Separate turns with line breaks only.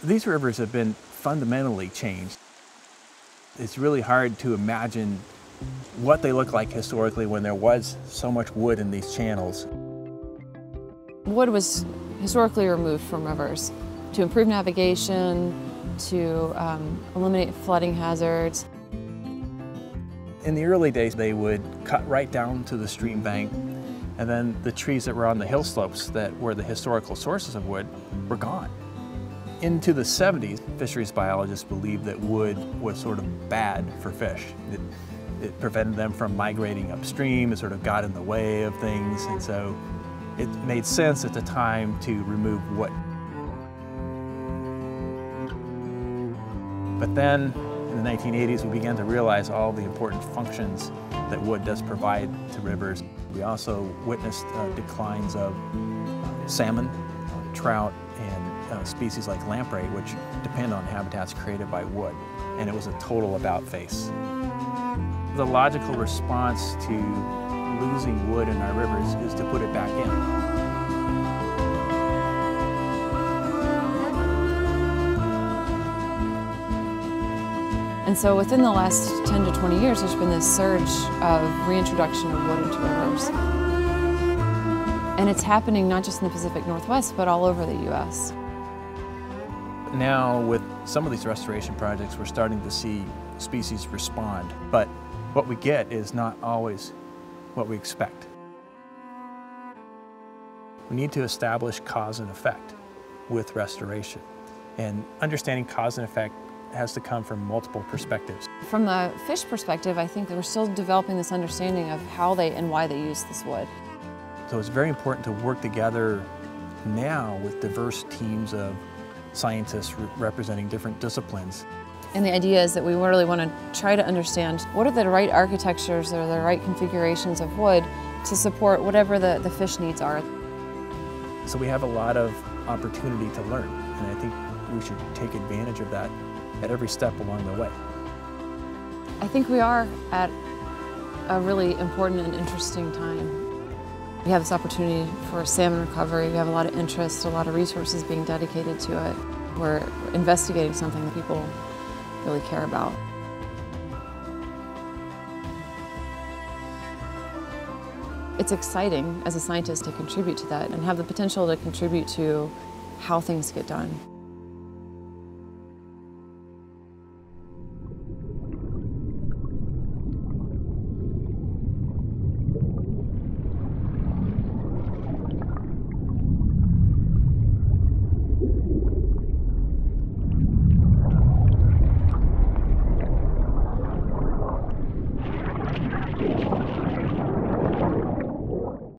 These rivers have been fundamentally changed. It's really hard to imagine what they looked like historically when there was so much wood in these channels.
Wood was historically removed from rivers to improve navigation, to eliminate flooding hazards.
In the early days, they would cut right down to the stream bank, and then the trees that were on the hill slopes that were the historical sources of wood were gone. Into the 70s, fisheries biologists believed that wood was sort of bad for fish. It prevented them from migrating upstream, it sort of got in the way of things, and so it made sense at the time to remove wood. But then, in the 1980s, we began to realize all the important functions that wood does provide to rivers. We also witnessed declines of salmon, trout, and species like lamprey, which depend on habitats created by wood. And it was a total about-face. The logical response to losing wood in our rivers is to put it back in.
And so within the last 10 to 20 years, there's been this surge of reintroduction of wood into rivers. And it's happening not just in the Pacific Northwest, but all over the U.S.
Now, with some of these restoration projects, we're starting to see species respond, but what we get is not always what we expect. We need to establish cause and effect with restoration, and understanding cause and effect has to come from multiple perspectives.
From the fish perspective, I think that we're still developing this understanding of how they and why they use this wood.
So it's very important to work together now with diverse teams of scientists representing different disciplines.
And the idea is that we really want to try to understand what are the right architectures or the right configurations of wood to support whatever the fish needs are.
So we have a lot of opportunity to learn, and I think we should take advantage of that at every step along the way.
I think we are at a really important and interesting time. We have this opportunity for salmon recovery. We have a lot of interest, a lot of resources being dedicated to it. We're investigating something that people really care about. It's exciting as a scientist to contribute to that and have the potential to contribute to how things get done.